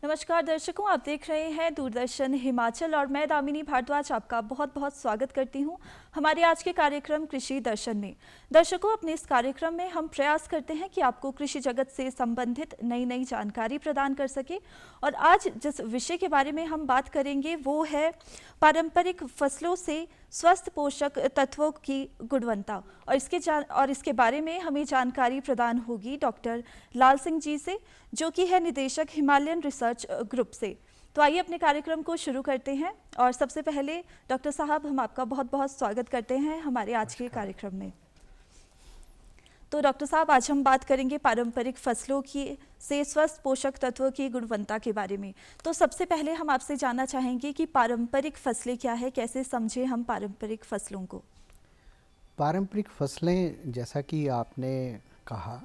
नमस्कार दर्शकों, आप देख रहे हैं दूरदर्शन हिमाचल और मैं दामिनी भारद्वाज आपका बहुत बहुत स्वागत करती हूं हमारे आज के कार्यक्रम कृषि दर्शन में। दर्शकों, अपने इस कार्यक्रम में हम प्रयास करते हैं कि आपको कृषि जगत से संबंधित नई नई जानकारी प्रदान कर सके। और आज जिस विषय के बारे में हम बात करेंगे वो है पारंपरिक फसलों से स्वस्थ पोषक तत्वों की गुणवत्ता। और इसके बारे में हमें जानकारी प्रदान होगी डॉक्टर लाल सिंह जी से, जो कि है निदेशक हिमालयन रिसर्च ग्रुप से। तो आइए अपने कार्यक्रम को शुरू करते हैं। और सबसे पहले डॉक्टर साहब, हम आपका बहुत बहुत स्वागत करते हैं हमारे आज के कार्यक्रम में। तो डॉक्टर साहब, आज हम बात करेंगे पारंपरिक फसलों की से स्वस्थ पोषक तत्वों की गुणवत्ता के बारे में। तो सबसे पहले हम आपसे जानना चाहेंगे कि पारंपरिक फसलें क्या है, कैसे समझें हम पारंपरिक फसलों को। पारंपरिक फसलें, जैसा कि आपने कहा,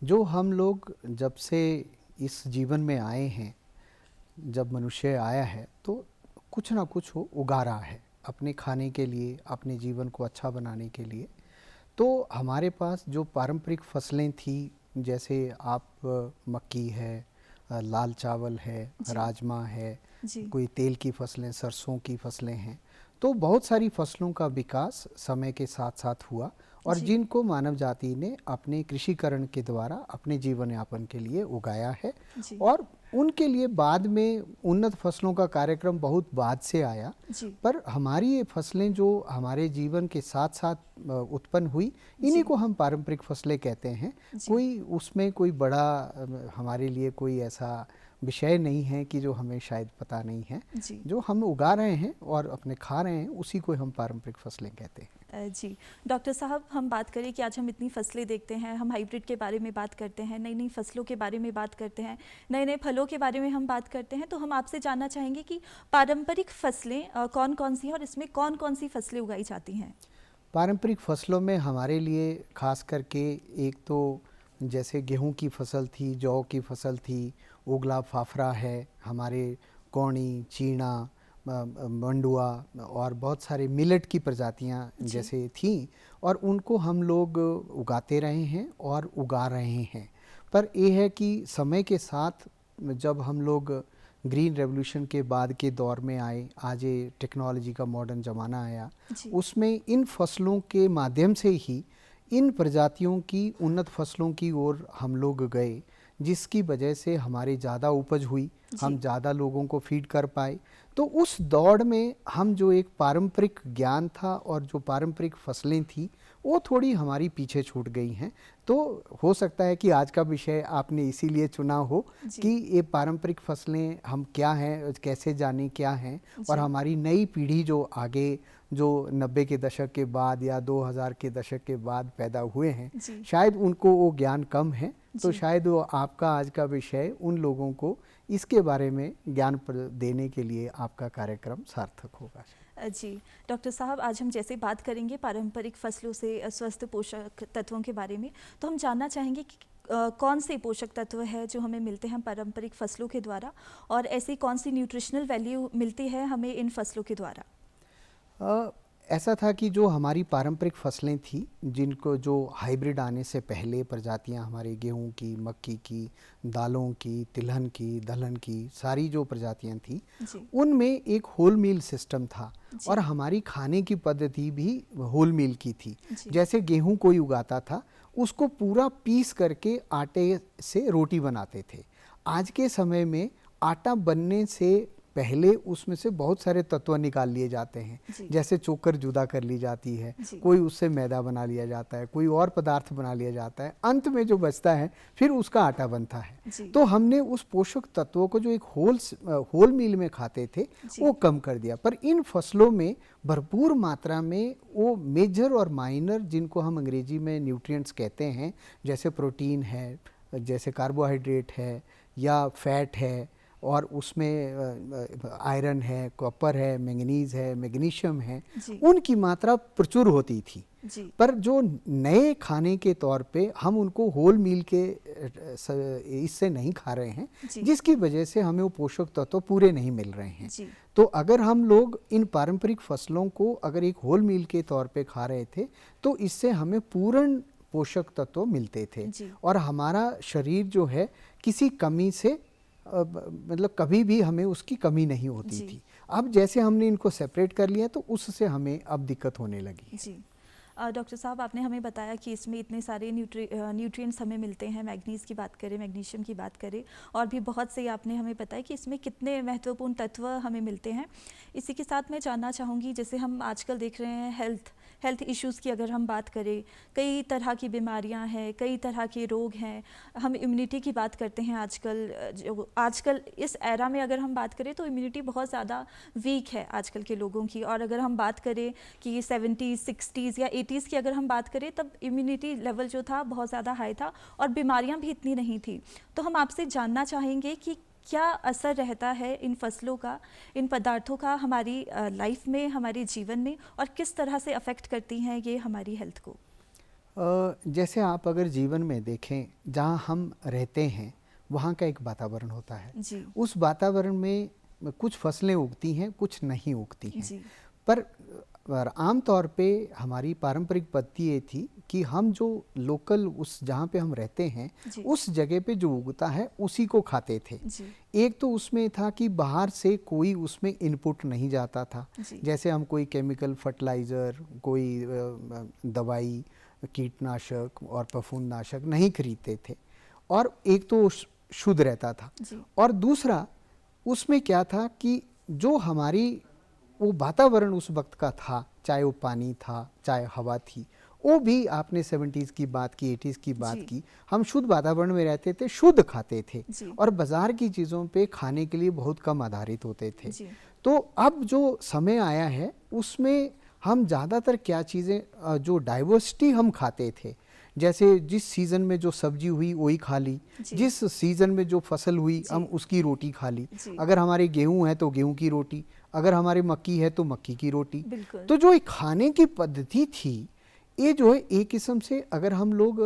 जो हम लोग जब से इस जीवन में आए हैं, जब मनुष्य आया है तो कुछ ना कुछ वो उगा रहा है अपने खाने के लिए, अपने जीवन को अच्छा बनाने के लिए। तो हमारे पास जो पारंपरिक फसलें थी, जैसे आप मक्की है, लाल चावल है, राजमा है, कोई तेल की फसलें, सरसों की फसलें हैं। तो बहुत सारी फसलों का विकास समय के साथ साथ हुआ और जिनको मानव जाति ने अपने कृषिकरण के द्वारा अपने जीवन यापन के लिए उगाया है। और उनके लिए बाद में उन्नत फसलों का कार्यक्रम बहुत बाद से आया, पर हमारी ये फसलें जो हमारे जीवन के साथ साथ उत्पन्न हुई, इन्हीं को हम पारंपरिक फसलें कहते हैं। कोई उसमें कोई बड़ा हमारे लिए कोई ऐसा विषय नहीं है कि जो हमें शायद पता नहीं है। जो हम उगा रहे हैं और अपने खा रहे हैं, उसी को हम पारंपरिक फसलें कहते हैं। जी डॉक्टर साहब, हम बात करें कि आज हम इतनी फसलें देखते हैं, हम हाइब्रिड के बारे में बात करते हैं, नई नई फसलों के बारे में बात करते हैं, नए नए फलों के बारे में हम बात करते हैं। तो हम आपसे जानना चाहेंगे कि पारंपरिक फसलें कौन कौन सी हैं और इसमें कौन कौन सी फसलें उगाई जाती हैं। पारंपरिक फसलों में हमारे लिए खास करके एक तो जैसे गेहूं की फसल थी, जौ की फसल थी, उगला फाफरा है, हमारे कौनी, चीना, मंडुआ और बहुत सारे मिलेट की प्रजातियां जैसे थीं, और उनको हम लोग उगाते रहे हैं और उगा रहे हैं। पर यह है कि समय के साथ जब हम लोग ग्रीन रेवोल्यूशन के बाद के दौर में आए, आज ये टेक्नोलॉजी का मॉडर्न ज़माना आया, उसमें इन फसलों के माध्यम से ही इन प्रजातियों की उन्नत फसलों की ओर हम लोग गए, जिसकी वजह से हमारी ज़्यादा उपज हुई, हम ज़्यादा लोगों को फीड कर पाए। तो उस दौड़ में हम जो एक पारंपरिक ज्ञान था और जो पारंपरिक फसलें थी, वो थोड़ी हमारी पीछे छूट गई हैं। तो हो सकता है कि आज का विषय आपने इसीलिए चुना हो कि ये पारंपरिक फसलें हम क्या हैं, कैसे जाने क्या हैं, और हमारी नई पीढ़ी जो आगे जो 90 के दशक के बाद या 2000 के दशक के बाद पैदा हुए हैं, शायद उनको वो ज्ञान कम है। तो शायद वो आपका आज का विषय उन लोगों को इसके बारे में ज्ञान देने के लिए आपका कार्यक्रम सार्थक होगा। जी डॉक्टर साहब, आज हम जैसे बात करेंगे पारंपरिक फसलों से स्वस्थ पोषक तत्वों के बारे में, तो हम जानना चाहेंगे कि कौन से पोषक तत्व है जो हमें मिलते हैं पारंपरिक फसलों के द्वारा, और ऐसी कौन सी न्यूट्रिशनल वैल्यू मिलती है हमें इन फसलों के द्वारा। ऐसा था कि जो हमारी पारंपरिक फसलें थी, जिनको जो हाइब्रिड आने से पहले प्रजातियां हमारे गेहूं की, मक्की की, दालों की, तिलहन की, दलहन की, सारी जो प्रजातियां थी, उनमें एक होल मील सिस्टम था और हमारी खाने की पद्धति भी होल मील की थी। जैसे गेहूं कोई उगाता था, उसको पूरा पीस करके आटे से रोटी बनाते थे। आज के समय में आटा बनने से पहले उसमें से बहुत सारे तत्व निकाल लिए जाते हैं, जैसे चोकर जुदा कर ली जाती है, कोई उससे मैदा बना लिया जाता है, कोई और पदार्थ बना लिया जाता है, अंत में जो बचता है फिर उसका आटा बनता है। तो हमने उस पोषक तत्वों को जो एक होल मील में खाते थे वो कम कर दिया। पर इन फसलों में भरपूर मात्रा में वो मेजर और माइनर, जिनको हम अंग्रेजी में न्यूट्रिएंट्स कहते हैं, जैसे प्रोटीन है, जैसे कार्बोहाइड्रेट है या फैट है, और उसमें आयरन है, कॉपर है, मैंगनीज है, मैग्नीशियम है, उनकी मात्रा प्रचुर होती थी। पर जो नए खाने के तौर पे हम उनको होल मील के इससे नहीं खा रहे हैं, जिसकी वजह से हमें वो पोषक तत्व पूरे नहीं मिल रहे हैं। तो अगर हम लोग इन पारंपरिक फसलों को अगर एक होल मील के तौर पे खा रहे थे, तो इससे हमें पूर्ण पोषक तत्व मिलते थे और हमारा शरीर जो है किसी कमी से मतलब कभी भी हमें उसकी कमी नहीं होती जी। थी। अब जैसे हमने इनको सेपरेट कर लिया तो उससे हमें अब दिक्कत होने लगी है। जी। डॉक्टर साहब, आपने हमें बताया कि इसमें इतने सारे न्यूट्रिएंट्स हमें मिलते हैं, मैग्नीज की बात करें, मैग्नीशियम की बात करें, और भी बहुत से आपने हमें बताया कि इसमें कितने महत्वपूर्ण तत्व हमें मिलते हैं। इसी के साथ मैं जानना चाहूँगी, जैसे हम आजकल देख रहे हैं हेल्थ इश्यूज़ की अगर हम बात करें, कई तरह की बीमारियां हैं, कई तरह के रोग हैं। हम इम्यूनिटी की बात करते हैं आजकल इस एरा में अगर हम बात करें तो इम्यूनिटी बहुत ज़्यादा वीक है आजकल के लोगों की। और अगर हम बात करें कि 70s 60s या 80s की अगर हम बात करें, तब इम्यूनिटी लेवल जो था बहुत ज़्यादा हाई था और बीमारियां भी इतनी नहीं थी। तो हम आपसे जानना चाहेंगे कि क्या असर रहता है इन फसलों का, इन पदार्थों का हमारी लाइफ में, हमारे जीवन में, और किस तरह से अफेक्ट करती हैं ये हमारी हेल्थ को? जैसे आप अगर जीवन में देखें, जहाँ हम रहते हैं वहाँ का एक वातावरण होता है। जी। उस वातावरण में कुछ फसलें उगती हैं, कुछ नहीं उगती हैं। जी। पर आम तौर पे हमारी पारंपरिक पद्धति ये थी कि हम जो लोकल उस जहाँ पे हम रहते हैं जी। उस जगह पे जो उगता है उसी को खाते थे। जी। एक तो उसमें था कि बाहर से कोई उसमें इनपुट नहीं जाता था। जी। जैसे हम कोई केमिकल फर्टिलाइज़र, कोई दवाई, कीटनाशक और फफूंदनाशक नहीं खरीदते थे। और एक तो शुद्ध रहता था। जी। और दूसरा उसमें क्या था कि जो हमारी वो वातावरण उस वक्त का था, चाहे वो पानी था, चाहे हवा थी, वो भी आपने 70s की बात की, 80s की बात जी। की, हम शुद्ध वातावरण में रहते थे, शुद्ध खाते थे जी। और बाजार की चीज़ों पे खाने के लिए बहुत कम आधारित होते थे। जी। तो अब जो समय आया है उसमें हम ज़्यादातर क्या चीज़ें, जो डाइवर्सिटी हम खाते थे, जैसे जिस सीज़न में जो सब्जी हुई वही खा ली, जी। जिस सीज़न में जो फसल हुई जी। हम उसकी रोटी खा ली। जी। अगर हमारे गेहूं है तो गेहूं की रोटी, अगर हमारी मक्की है तो मक्की की रोटी। बिल्कुल। तो जो एक खाने की पद्धति थी, ये जो है एक किस्म से अगर हम लोग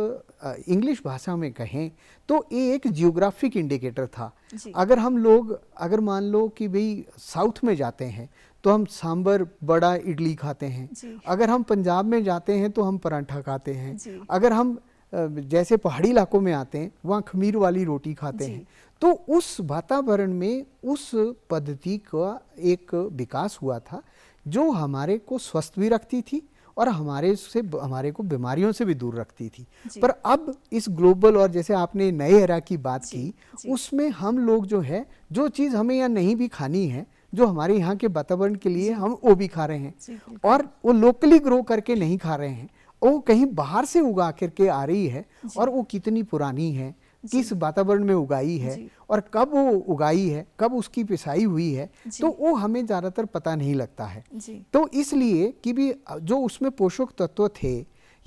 इंग्लिश भाषा में कहें तो ये एक जियोग्राफिक इंडिकेटर था। जी। अगर हम लोग, अगर मान लो कि भाई साउथ में जाते हैं तो हम सांबर बड़ा इडली खाते हैं। जी। अगर हम पंजाब में जाते हैं तो हम पराठा खाते हैं। जी। अगर हम जैसे पहाड़ी इलाकों में आते हैं वहाँ खमीर वाली रोटी खाते जी। हैं। तो उस वातावरण में उस पद्धति का एक विकास हुआ था जो हमारे को स्वस्थ भी रखती थी और हमारे को बीमारियों से भी दूर रखती थी। जी। पर अब इस ग्लोबल और जैसे आपने नए एरा की बात जी। की, जी। उसमें हम लोग जो है जो चीज़ हमें यहाँ नहीं भी खानी है, जो हमारे यहाँ के वातावरण के लिए जी। हम वो भी खा रहे हैं। जी, बिल्कुल। और वो लोकली ग्रो करके नहीं खा रहे हैं, वो कहीं बाहर से उगा करके आ रही है। जी। और वो कितनी पुरानी है, जी। किस वातावरण में उगाई है जी। और कब वो उगाई है, कब उसकी पिसाई हुई है, जी। तो वो हमें ज़्यादातर पता नहीं लगता है। जी। तो इसलिए कि भी जो उसमें पोषक तत्व थे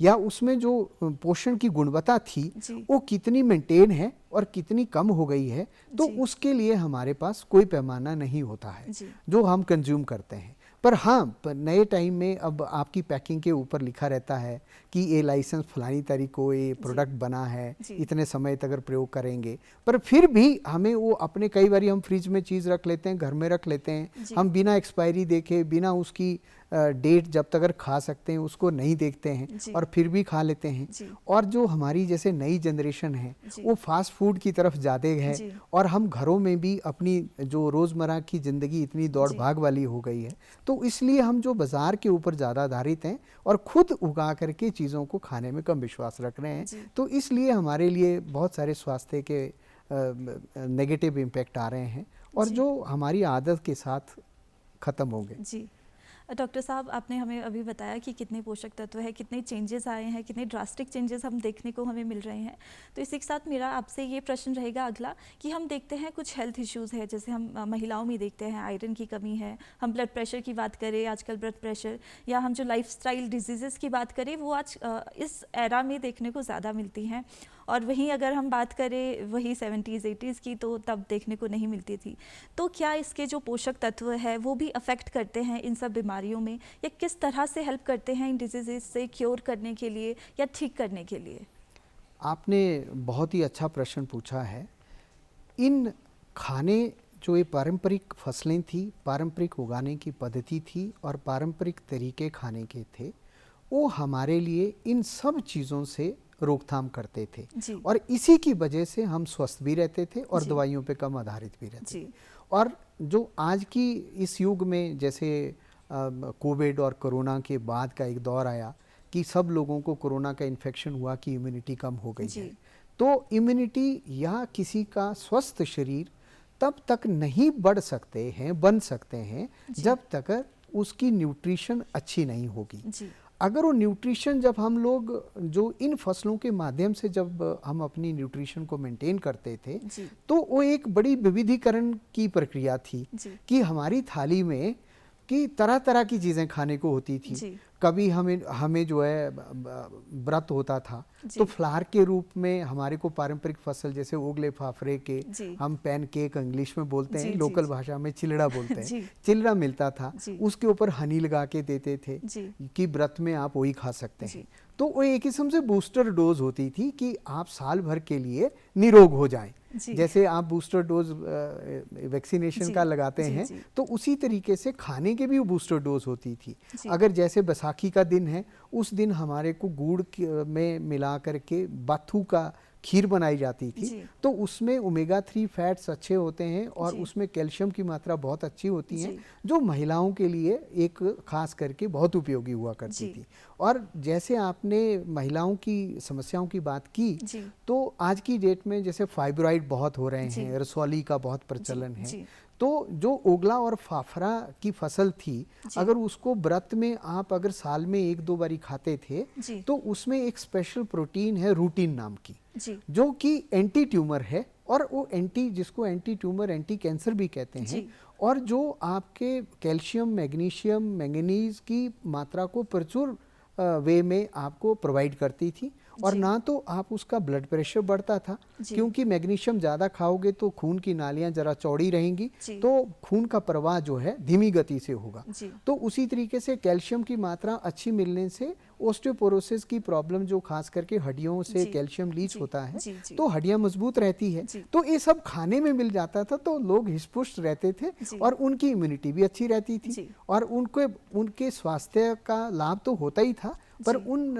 या उसमें जो पोषण की गुणवत्ता थी जी। वो कितनी मेंटेन है और कितनी कम हो गई है, तो जी। उसके लिए हमारे पास कोई पैमाना नहीं होता है जी। जो हम कंज्यूम करते हैं। पर हाँ, नए टाइम में अब आपकी पैकिंग के ऊपर लिखा रहता है कि ये लाइसेंस फलानी तारीख को ये प्रोडक्ट बना है, जी। इतने समय तक अगर प्रयोग करेंगे। पर फिर भी हमें वो अपने, कई बार हम फ्रिज में चीज़ रख लेते हैं, घर में रख लेते हैं, जी। हम बिना एक्सपायरी देखे, बिना उसकी डेट जब तक अगर खा सकते हैं उसको नहीं देखते हैं जी। और फिर भी खा लेते हैं। जी। और जो हमारी जैसे नई जनरेशन है जी। वो फास्ट फूड की तरफ ज़्यादा है। जी। और हम घरों में भी अपनी जो रोज़मर्रा की ज़िंदगी इतनी दौड़ जी। भाग वाली हो गई है, तो इसलिए हम जो बाज़ार के ऊपर ज़्यादा आधारित हैं और खुद उगा करके चीज़ों को खाने में कम विश्वास रख रहे हैं। जी। तो इसलिए हमारे लिए बहुत सारे स्वास्थ्य के नेगेटिव इम्पैक्ट आ रहे हैं और जी। जो हमारी आदत के साथ ख़त्म हो गए। जी। डॉक्टर साहब, आपने हमें अभी बताया कि कितने पोषक तत्व हैं, कितने चेंजेस आए हैं, कितने ड्रास्टिक चेंजेस हम देखने को हमें मिल रहे हैं। तो इसी के साथ मेरा आपसे ये प्रश्न रहेगा अगला कि हम देखते हैं कुछ हेल्थ इश्यूज़ है, जैसे हम महिलाओं में देखते हैं आयरन की कमी है, हम ब्लड प्रेशर की बात करें आजकल ब्लड प्रेशर, या हम जो लाइफस्टाइल डिजीज़ेस की बात करें वो आज इस एरा में देखने को ज़्यादा मिलती हैं। और वहीं अगर हम बात करें वही 70s 80s की, तो तब देखने को नहीं मिलती थी। तो क्या इसके जो पोषक तत्व है वो भी अफेक्ट करते हैं इन सब बीमारियों में, या किस तरह से हेल्प करते हैं इन डिजीज़ से क्योर करने के लिए या ठीक करने के लिए? आपने बहुत ही अच्छा प्रश्न पूछा है। इन खाने, जो ये पारंपरिक फसलें थी, पारंपरिक उगाने की पद्धति थी और पारंपरिक तरीके खाने के थे, वो हमारे लिए इन सब चीज़ों से रोकथाम करते थे जी। और इसी की वजह से हम स्वस्थ भी रहते थे और जी। दवाइयों पे कम आधारित भी रहते जी। थे। और जो आज की इस युग में जैसे कोविड और कोरोना के बाद का एक दौर आया कि सब लोगों को कोरोना का इन्फेक्शन हुआ कि इम्यूनिटी कम हो गई जी। है, तो इम्यूनिटी या किसी का स्वस्थ शरीर तब तक नहीं बढ़ सकते हैं, बन सकते हैं, जी। जब तक उसकी न्यूट्रिशन अच्छी नहीं होगी। जी। अगर वो न्यूट्रिशन जब हम लोग जो इन फसलों के माध्यम से जब हम अपनी न्यूट्रिशन को मेंटेन करते थे, जी। तो वो एक बड़ी विविधीकरण की प्रक्रिया थी जी। कि हमारी थाली में कि तरह तरह की चीज़ें खाने को होती थी। जी। कभी हमें जो है व्रत होता था, तो फ्लावर के रूप में हमारे को पारंपरिक फसल जैसे ओगले फाफरे के, जी। हम पैनकेक इंग्लिश में बोलते हैं, जी। लोकल जी। भाषा में चिलड़ा बोलते जी। हैं, चिलड़ा मिलता था। जी। उसके ऊपर हनी लगा के देते थे जी। कि व्रत में आप वही खा सकते जी। हैं। तो वो एक किस्म से बूस्टर डोज होती थी कि आप साल भर के लिए निरोग हो जाएं। जी। जैसे आप बूस्टर डोज वैक्सीनेशन जी। का लगाते जी। हैं, जी। तो उसी तरीके से खाने के भी वो बूस्टर डोज होती थी। जी। अगर जैसे बैसाखी का दिन है, उस दिन हमारे को गुड़ में मिला करके बाथू का खीर बनाई जाती थी, जी। तो उसमें ओमेगा 3 फैट्स अच्छे होते हैं और जी। उसमें कैल्शियम की मात्रा बहुत अच्छी होती है, जी। जो महिलाओं के लिए एक खास करके बहुत उपयोगी हुआ करती जी। थी। और जैसे आपने महिलाओं की समस्याओं की बात की, जी। तो आज की डेट में जैसे फाइब्रॉइड बहुत हो रहे जी। हैं, रसौली का बहुत जी। प्रचलन है, जी। तो जो ओगला और फाफरा की फसल थी, जी। अगर उसको व्रत में आप अगर साल में 1-2 बारी खाते थे, जी। तो उसमें एक स्पेशल प्रोटीन है रूटीन नाम की, जी। जो कि एंटी ट्यूमर है, और वो जिसको एंटी ट्यूमर एंटी कैंसर भी कहते हैं, जी। और जो आपके कैल्शियम, मैग्नीशियम, मैंगनीज की मात्रा को प्रचुर वे में आपको प्रोवाइड करती थी। और जी। ना तो आप उसका ब्लड प्रेशर बढ़ता था, जी। क्योंकि मैग्नीशियम ज़्यादा खाओगे तो खून की नालियां ज़रा चौड़ी रहेंगी, जी। तो खून का प्रवाह जो है धीमी गति से होगा। जी। तो उसी तरीके से कैल्शियम की मात्रा अच्छी मिलने से ओस्टियोपोरोसिस की प्रॉब्लम, जो खास करके हड्डियों से जी। कैल्शियम लीच जी। होता है, जी। जी। तो हड्डियां मजबूत रहती है। जी। तो ये सब खाने में मिल जाता था, तो लोग हिस्पुष्ट रहते थे जी। और उनकी इम्यूनिटी भी अच्छी रहती थी, जी। और उनके स्वास्थ्य का लाभ तो होता ही था, पर जी। उन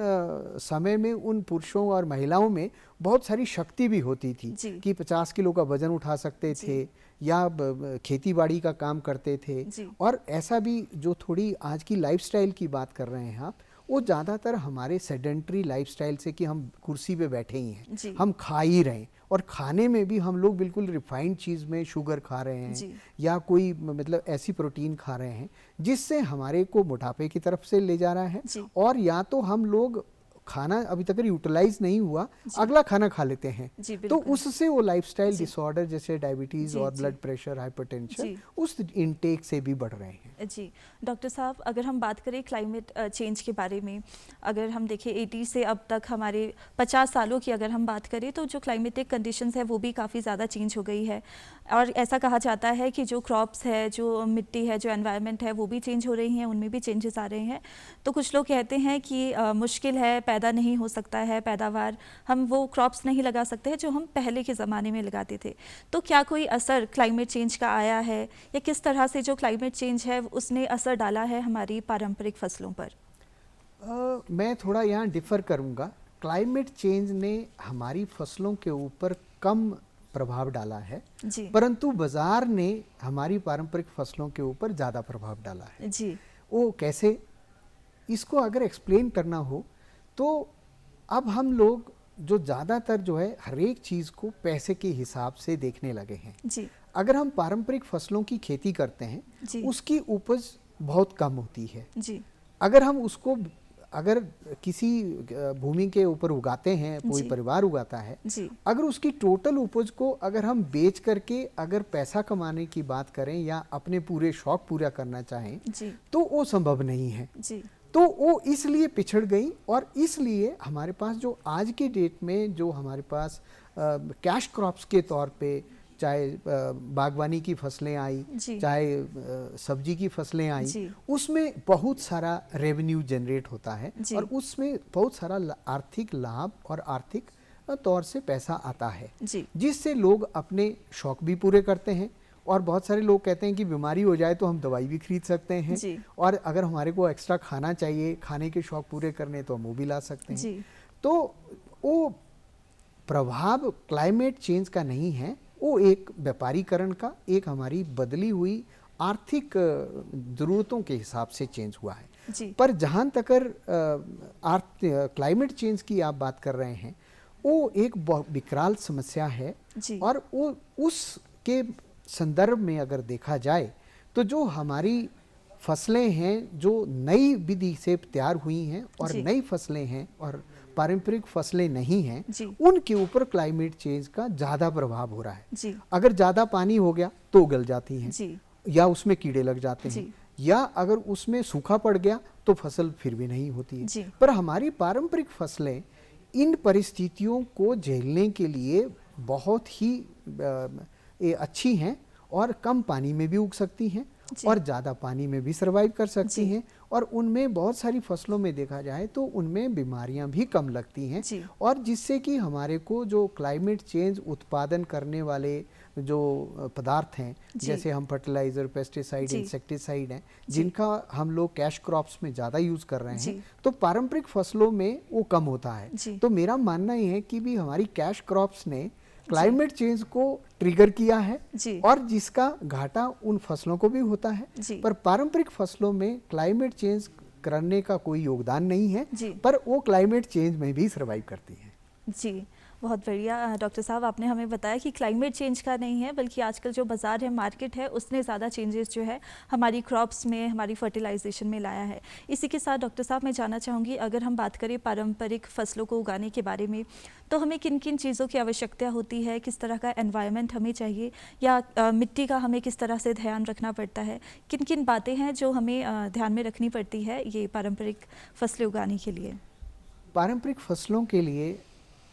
समय में उन पुरुषों और महिलाओं में बहुत सारी शक्ति भी होती थी जी। कि 50 किलो का वजन उठा सकते जी। थे, या खेती बाड़ी का काम करते थे। जी। और ऐसा भी जो थोड़ी आज की लाइफस्टाइल की बात कर रहे हैं आप, वो ज़्यादातर हमारे सेडेंट्री लाइफस्टाइल से कि हम कुर्सी पे बैठे ही हैं, जी। हम खा ही रहे हैं, और खाने में भी हम लोग बिल्कुल रिफाइंड चीज़ में शुगर खा रहे हैं, जी। या कोई मतलब ऐसी प्रोटीन खा रहे हैं जिससे हमारे को मोटापे की तरफ से ले जा रहा है। जी। और या तो हम लोग खाना अभी तक यूटिलाइज नहीं हुआ, जी। अगला खाना खा लेते हैं, जी। तो बिल्कुल। उससे वो लाइफस्टाइल जी। डिसऑर्डर जैसे डायबिटीज़ जी। और जी। ब्लड प्रेशर, हाइपरटेंशन, जी। उस इनटेक से भी बढ़ रहे हैं। जी। डॉक्टर साहब, अगर हम बात करें क्लाइमेट चेंज के बारे में, अगर हम देखें 80 से अब तक हमारे 50 सालों की अगर हम बात करें, तो जो क्लाइमेटिक कंडीशंस है वो भी काफ़ी ज़्यादा चेंज हो गई है, और ऐसा कहा जाता है कि जो क्रॉप्स है, जो मिट्टी है, जो एनवायरनमेंट है, वो भी चेंज हो रही हैं, उनमें भी चेंजेस आ रहे हैं। तो कुछ लोग कहते हैं कि मुश्किल है, पैदा नहीं हो सकता है, पैदावार, हम वो क्रॉप्स नहीं लगा सकते हैं जो हम पहले के ज़माने में लगाते थे। तो क्या कोई असर क्लाइमेट चेंज का आया है, या किस तरह से जो क्लाइमेट चेंज है उसने असर डाला है हमारी पारंपरिक फसलों पर? मैं थोड़ा यहाँ डिफ़र करूँगा। क्लाइमेट चेंज ने हमारी फसलों के ऊपर कम प्रभाव डाला है, जी। परंतु बाज़ार ने हमारी पारंपरिक फसलों के ऊपर ज़्यादा प्रभाव डाला है। जी। वो कैसे, इसको अगर एक्सप्लेन करना हो, तो अब हम लोग जो ज़्यादातर जो है हर एक चीज़ को पैसे के हिसाब से देखने लगे हैं। जी। अगर हम पारंपरिक फसलों की खेती करते हैं, जी। उसकी उपज बहुत कम होती है। जी। अगर हम उसको अगर किसी भूमि के ऊपर उगाते हैं, कोई जी। परिवार उगाता है, जी। अगर उसकी टोटल उपज को अगर हम बेच करके अगर पैसा कमाने की बात करें या अपने पूरे शौक पूरा करना चाहें, जी। तो वो संभव नहीं है। जी। तो वो इसलिए पिछड़ गई, और इसलिए हमारे पास जो आज की डेट में जो हमारे पास कैश क्रॉप्स के तौर पे, चाहे बागवानी की फसलें आई, जी। चाहे सब्जी की फसलें आई, जी। उसमें बहुत सारा रेवेन्यू जनरेट होता है, जी। और उसमें बहुत सारा आर्थिक लाभ और आर्थिक तौर से पैसा आता है, जी। जिससे लोग अपने शौक भी पूरे करते हैं और बहुत सारे लोग कहते हैं कि बीमारी हो जाए तो हम दवाई भी खरीद सकते हैं जी। और अगर हमारे को एक्स्ट्रा खाना चाहिए, खाने के शौक पूरे करने, तो हम वो भी ला सकते हैं। जी। तो वो प्रभाव क्लाइमेट चेंज का नहीं है, वो एक व्यापारीकरण का, एक हमारी बदली हुई आर्थिक ज़रूरतों के हिसाब से चेंज हुआ है। जी। पर जहाँ तक क्लाइमेट चेंज की आप बात कर रहे हैं, वो एक बहुत विकराल समस्या है। जी। और वो उसके संदर्भ में अगर देखा जाए तो जो हमारी फसलें हैं जो नई विधि से तैयार हुई हैं और जी। नई फसलें हैं और पारंपरिक फसलें नहीं हैं, जी। उनके ऊपर क्लाइमेट चेंज का ज़्यादा प्रभाव हो रहा है। जी। अगर ज़्यादा पानी हो गया तो गल जाती हैं, जी। या उसमें कीड़े लग जाते हैं, जी। या अगर उसमें सूखा पड़ गया तो फसल फिर भी नहीं होती है। जी। पर हमारी पारंपरिक फसलें इन परिस्थितियों को झेलने के लिए बहुत ही अच्छी हैं और कम पानी में भी उग सकती हैं जी। और ज़्यादा पानी में भी सर्वाइव कर सकती जी। हैं। और उनमें बहुत सारी फसलों में देखा जाए तो उनमें बीमारियां भी कम लगती हैं। जी। और जिससे कि हमारे को जो क्लाइमेट चेंज उत्पादन करने वाले जो पदार्थ हैं, जी। जैसे हम फर्टिलाइज़र, पेस्टिसाइड, जी। इंसेक्टिसाइड हैं, जी। जिनका हम लोग कैश क्रॉप्स में ज़्यादा यूज़ कर रहे जी। हैं, तो पारंपरिक फसलों में वो कम होता है। जी। तो मेरा मानना ये है कि भी हमारी कैश क्रॉप्स ने क्लाइमेट चेंज को ट्रिगर किया है जी। और जिसका घाटा उन फसलों को भी होता है। जी। पर पारंपरिक फसलों में क्लाइमेट चेंज करने का कोई योगदान नहीं है, जी। पर वो क्लाइमेट चेंज में भी सर्वाइव करती हैं। जी, बहुत बढ़िया डॉक्टर साहब, आपने हमें बताया कि क्लाइमेट चेंज का नहीं है, बल्कि आजकल जो बाज़ार है, मार्केट है, उसने ज़्यादा चेंजेस जो है हमारी क्रॉप्स में, हमारी फर्टिलाइजेशन में लाया है। इसी के साथ डॉक्टर साहब मैं जानना चाहूँगी, अगर हम बात करें पारंपरिक फसलों को उगाने के बारे में, तो हमें किन किन चीज़ों की आवश्यकता होती है, किस तरह का एनवायरनमेंट हमें चाहिए, या मिट्टी का हमें किस तरह से ध्यान रखना पड़ता है, किन किन बातें हैं जो हमें ध्यान में रखनी पड़ती है ये पारंपरिक फसलें उगाने के लिए? पारंपरिक फसलों के लिए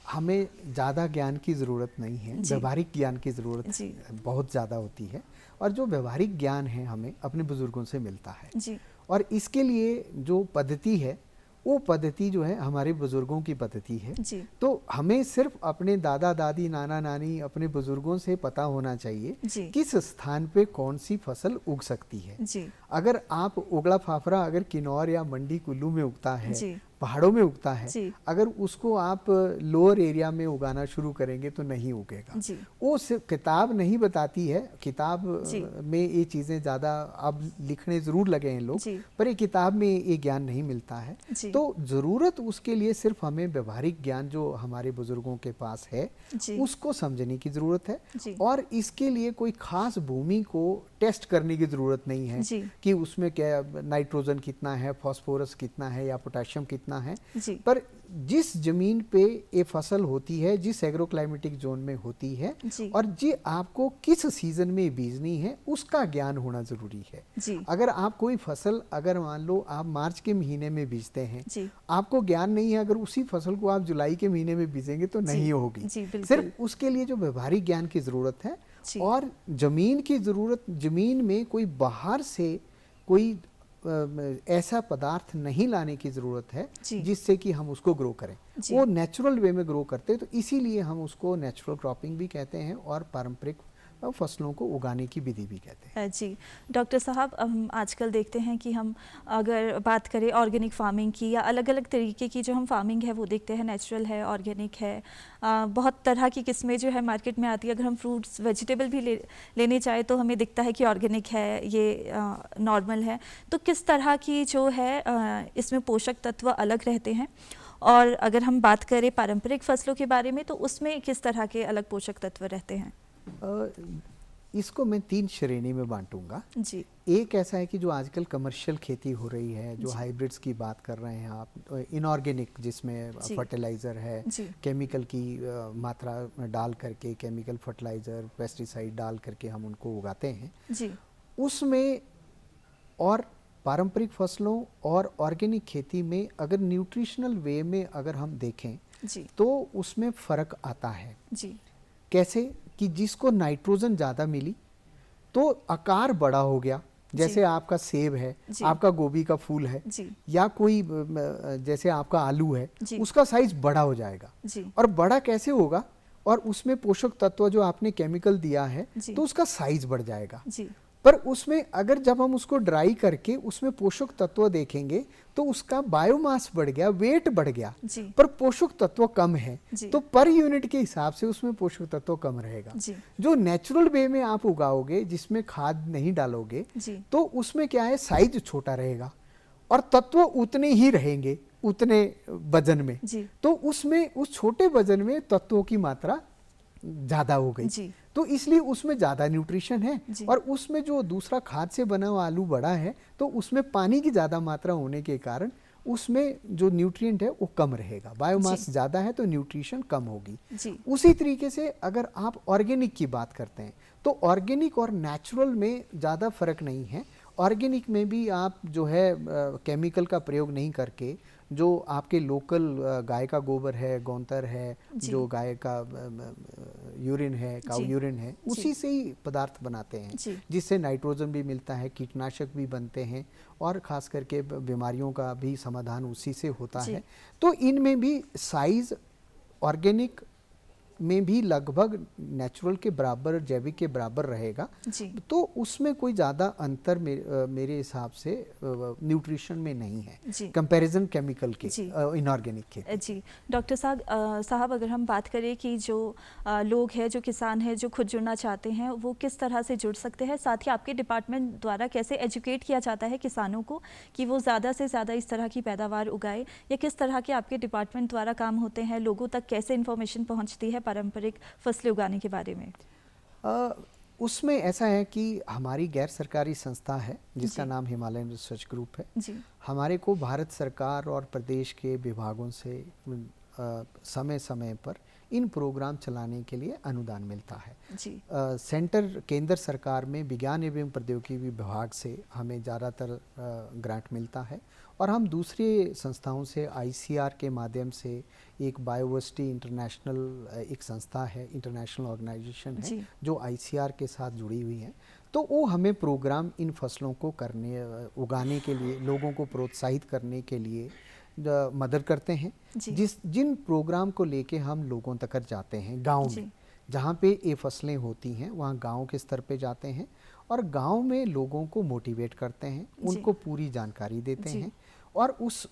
हमें ज़्यादा ज्ञान की ज़रूरत नहीं है, जी। व्यवहारिक ज्ञान की ज़रूरत जी। बहुत ज़्यादा होती है। और जो व्यवहारिक ज्ञान है हमें अपने बुज़ुर्गों से मिलता है। जी। और इसके लिए जो पद्धति है, वो पद्धति जो है हमारे बुज़ुर्गों की पद्धति है। जी। तो हमें सिर्फ अपने दादा दादी, नाना नानी, अपने बुज़ुर्गों से पता होना चाहिए जी। किस स्थान पे कौन सी फसल उग सकती है। जी। अगर आप उगला फाफरा अगर किन्नौर या मंडी कुल्लू में उगता है, जी। पहाड़ों में उगता है, जी। अगर उसको आप लोअर एरिया में उगाना शुरू करेंगे तो नहीं उगेगा। जी। वो सिर्फ किताब नहीं बताती है, किताब जी। में ये चीज़ें ज़्यादा अब लिखने ज़रूर लगे हैं लोग, जी। पर ये किताब में ये ज्ञान नहीं मिलता है। जी। तो ज़रूरत उसके लिए सिर्फ हमें व्यवहारिक ज्ञान जो हमारे बुज़ुर्गों के पास है, जी। उसको समझने की ज़रूरत है। जी। और इसके लिए कोई ख़ास भूमि को टेस्ट करने की ज़रूरत नहीं है जी। कि उसमें क्या नाइट्रोजन कितना है, फास्फोरस कितना है या पोटेशियम कितना है। जी। पर जिस जमीन पे ये फसल होती है, जिस एग्रोक्लाइमेटिक जोन में होती है, जी। और जी आपको किस सीजन में बीजनी है, उसका ज्ञान होना ज़रूरी है। जी। अगर आप कोई फसल, अगर मान लो आप मार्च के महीने में बीजते हैं, जी। आपको ज्ञान नहीं है, अगर उसी फसल को आप जुलाई के महीने में बीजेंगे तो नहीं होगी। जी, बिल्कुल। सिर्फ उसके लिए जो व्यवहारिक ज्ञान की ज़रूरत है जी। और ज़मीन की ज़रूरत, ज़मीन में कोई बाहर से कोई ऐसा पदार्थ नहीं लाने की ज़रूरत है जी। जिससे कि हम उसको ग्रो करें। जी। वो नेचुरल वे में ग्रो करते हैं, तो इसीलिए हम उसको नेचुरल क्रॉपिंग भी कहते हैं और पारंपरिक फसलों को उगाने की विधि भी कहते हैं। जी डॉक्टर साहब, हम आजकल देखते हैं कि हम अगर बात करें ऑर्गेनिक फार्मिंग की या अलग अलग तरीके की जो हम फार्मिंग है वो देखते हैं, नेचुरल है, ऑर्गेनिक है, बहुत तरह की किस्में जो है मार्केट में आती है। अगर हम फ्रूट्स वेजिटेबल भी लेने चाहे तो हमें दिखता है कि ऑर्गेनिक है, ये नॉर्मल है। तो किस तरह की जो है इसमें पोषक तत्व अलग रहते हैं, और अगर हम बात करें पारंपरिक फसलों के बारे में तो उसमें किस तरह के अलग पोषक तत्व रहते हैं? इसको मैं 3 श्रेणी में बांटूंगा। जी। एक ऐसा है कि जो आजकल कमर्शियल खेती हो रही है, जो हाइब्रिड्स की बात कर रहे हैं आप, इनऑर्गेनिक जिसमें फर्टिलाइज़र है, केमिकल की मात्रा डाल करके, केमिकल फर्टिलाइज़र, पेस्टिसाइड डाल करके हम उनको उगाते हैं जी। उसमें, और पारंपरिक फसलों और ऑर्गेनिक खेती में अगर न्यूट्रिशनल वे में अगर हम देखें जी। तो उसमें फ़र्क आता है। जी। कैसे कि जिसको नाइट्रोजन ज़्यादा मिली तो आकार बड़ा हो गया, जैसे आपका सेब है, आपका गोभी का फूल है, या कोई जैसे आपका आलू है, उसका साइज बड़ा हो जाएगा। और बड़ा कैसे होगा, और उसमें पोषक तत्व जो आपने केमिकल दिया है जी। तो उसका साइज बढ़ जाएगा। जी। पर उसमें अगर जब हम उसको ड्राई करके उसमें पोषक तत्व देखेंगे तो उसका बायोमास बढ़ गया, वेट बढ़ गया, जी। पर पोषक तत्व कम है, जी। तो पर यूनिट के हिसाब से उसमें पोषक तत्व कम रहेगा। जी। जो नेचुरल वे में आप उगाओगे, जिसमें खाद नहीं डालोगे, जी। तो उसमें क्या है, साइज छोटा रहेगा और तत्व उतने ही रहेंगे, उतने वजन में। जी। तो उसमें उस छोटे वजन में तत्वों की मात्रा ज्यादा हो गई, जी। तो इसलिए उसमें ज्यादा न्यूट्रिशन है। जी। और उसमें जो दूसरा खाद से बना हुआ आलू बड़ा है, तो उसमें पानी की ज्यादा मात्रा होने के कारण उसमें जो न्यूट्रिएंट है वो कम रहेगा। बायोमास ज्यादा है तो न्यूट्रिशन कम होगी। जी। उसी तरीके से अगर आप ऑर्गेनिक की बात करते हैं तो ऑर्गेनिक और नेचुरल में ज़्यादा फर्क नहीं है। ऑर्गेनिक में भी आप जो है केमिकल का प्रयोग नहीं करके, जो आपके लोकल गाय का गोबर है, गौंतर है, जो गाय का यूरिन है, काऊ यूरिन है, उसी से ही पदार्थ बनाते हैं, जिससे नाइट्रोजन भी मिलता है, कीटनाशक भी बनते हैं और ख़ास करके बीमारियों का भी समाधान उसी से होता है। तो इनमें भी साइज ऑर्गेनिक में भी लगभग नेचुरल के बराबर, जैविक के बराबर रहेगा। तो उसमें कोई ज़्यादा अंतर मेरे हिसाब से न्यूट्रिशन में नहीं है कंपैरिजन केमिकल के इनऑर्गेनिक के। जी डॉक्टर साहब, अगर हम बात करें कि जो लोग हैं, जो किसान हैं, जो खुद जुड़ना चाहते हैं, वो किस तरह से जुड़ सकते हैं? साथ ही आपके डिपार्टमेंट द्वारा कैसे एजुकेट किया जाता है किसानों को कि वो ज़्यादा से ज़्यादा इस तरह की पैदावार उगाए, या किस तरह के आपके डिपार्टमेंट द्वारा काम होते हैं? लोगों तक कैसे इन्फॉर्मेशन पहुँचती है पारंपरिक फसलें उगाने के बारे में? उसमें ऐसा है कि हमारी गैर सरकारी संस्था है जिसका नाम हिमालयन रिसर्च ग्रुप है। हमारे को भारत सरकार और प्रदेश के विभागों से समय समय पर इन प्रोग्राम चलाने के लिए अनुदान मिलता है। सेंटर केंद्र सरकार में विज्ञान एवं प्रौद्योगिकी विभाग से हमें ज़्यादातर ग्रांट मिलता है और हम दूसरे संस्थाओं से आईसीआर के माध्यम से, एक बायोवर्सिटी इंटरनेशनल एक संस्था है, इंटरनेशनल ऑर्गेनाइजेशन है जो आईसीआर के साथ जुड़ी हुई है, तो वो हमें प्रोग्राम इन फसलों को उगाने के लिए, लोगों को प्रोत्साहित करने के लिए मदद करते हैं। जिन प्रोग्राम को लेके हम लोगों तक जाते हैं, गांव में जहाँ पे ये फसलें होती हैं, वहाँ गांव के स्तर पे जाते हैं और गांव में लोगों को मोटिवेट करते हैं, उनको पूरी जानकारी देते हैं और उस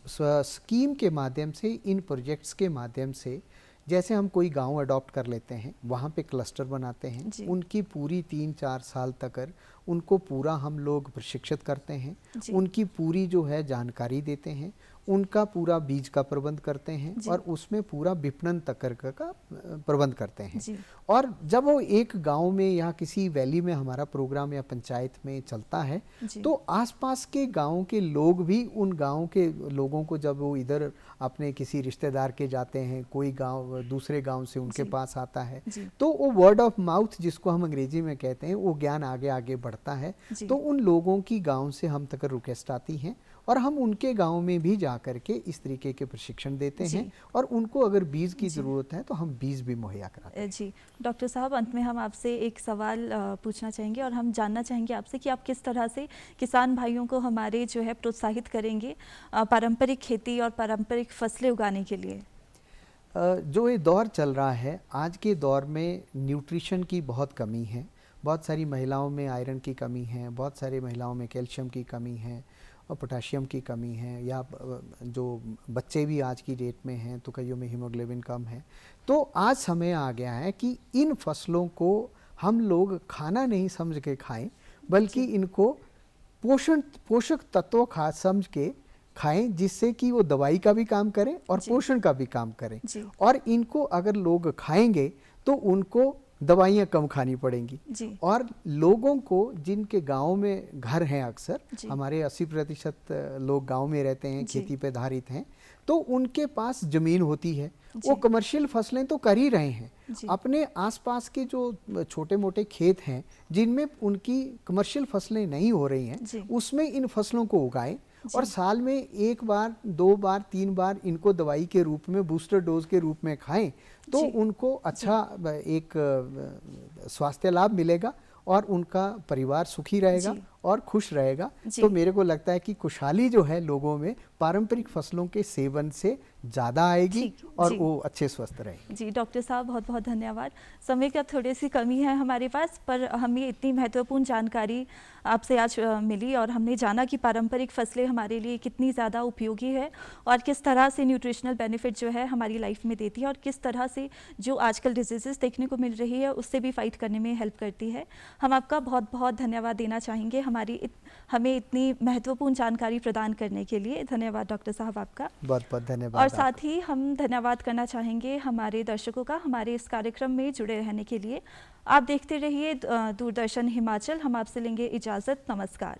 स्कीम के माध्यम से, इन प्रोजेक्ट्स के माध्यम से, जैसे हम कोई गांव अडॉप्ट कर लेते हैं, वहाँ पे क्लस्टर बनाते हैं, उनकी पूरी 3-4 साल तक उनको पूरा हम लोग प्रशिक्षित करते हैं, उनकी पूरी जो है जानकारी देते हैं, उनका पूरा बीज का प्रबंध करते हैं और उसमें पूरा विपणन तक का प्रबंध करते हैं। और जब वो एक गांव में या किसी वैली में हमारा प्रोग्राम या पंचायत में चलता है, तो आसपास के गांव के लोग भी उन गांव के लोगों को, जब वो इधर अपने किसी रिश्तेदार के जाते हैं, कोई गांव दूसरे गांव से उनके पास आता है, तो वो वर्ड ऑफ माउथ जिसको हम अंग्रेजी में कहते हैं, वो ज्ञान आगे आगे बढ़ता है। तो उन लोगों की गांव से हम तक रिक्वेस्ट आती हैं और हम उनके गांव में भी जा करके इस तरीके के प्रशिक्षण देते हैं और उनको अगर बीज की ज़रूरत है तो हम बीज भी मुहैया कराते हैं। जी डॉक्टर साहब, अंत में हम आपसे एक सवाल पूछना चाहेंगे और हम जानना चाहेंगे आपसे कि आप किस तरह से किसान भाइयों को हमारे जो है प्रोत्साहित करेंगे पारंपरिक खेती और पारंपरिक फसलें उगाने के लिए? जो ये दौर चल रहा है, आज के दौर में न्यूट्रिशन की बहुत कमी है। बहुत सारी महिलाओं में आयरन की कमी है, बहुत सारी महिलाओं में कैल्शियम की कमी है और पोटाशियम की कमी है, या जो बच्चे भी आज की डेट में हैं तो कईयों में हीमोग्लोबिन कम है। तो आज समय आ गया है कि इन फसलों को हम लोग खाना नहीं समझ के खाएं, बल्कि इनको पोषक तत्व समझ के खाएं, जिससे कि वो दवाई का भी काम करें और पोषण का भी काम करें। और इनको अगर लोग खाएंगे तो उनको दवाइयाँ कम खानी पड़ेंगी। और लोगों को जिनके गांव में घर हैं, अक्सर हमारे 80% लोग गांव में रहते हैं, खेती पे आधारित हैं, तो उनके पास जमीन होती है, वो कमर्शियल फसलें तो कर ही रहे हैं। अपने आसपास के जो छोटे मोटे खेत हैं जिनमें उनकी कमर्शियल फसलें नहीं हो रही हैं, उसमें इन फसलों को उगाएं और साल में 1 बार, 2 बार, 3 बार इनको दवाई के रूप में, बूस्टर डोज के रूप में खाएं, तो उनको अच्छा एक स्वास्थ्य लाभ मिलेगा और उनका परिवार सुखी रहेगा और खुश रहेगा। जी। तो मेरे को लगता है कि खुशहाली जो है लोगों में पारंपरिक फसलों के सेवन से ज़्यादा आएगी ठीक, और जी। वो अच्छे स्वस्थ रहेंगे। जी, डॉक्टर साहब बहुत बहुत धन्यवाद। समय का थोड़ी सी कमी है हमारे पास, पर हमें इतनी महत्वपूर्ण जानकारी आपसे आज मिली और हमने जाना कि पारंपरिक फसलें हमारे लिए कितनी ज़्यादा उपयोगी है और किस तरह से न्यूट्रिशनल बेनिफिट जो है हमारी लाइफ में देती है और किस तरह से जो आजकल डिजीज़ेस देखने को मिल रही है उससे भी फाइट करने में हेल्प करती है। हम आपका बहुत बहुत धन्यवाद देना चाहेंगे हमें इतनी महत्वपूर्ण जानकारी प्रदान करने के लिए। धन्यवाद डॉक्टर साहब आपका। बहुत बहुत और धन्यवाद साथ ही हम धन्यवाद करना चाहेंगे हमारे दर्शकों का हमारे इस कार्यक्रम में जुड़े रहने के लिए। आप देखते रहिए दूरदर्शन हिमाचल। हम आपसे लेंगे इजाज़त। नमस्कार।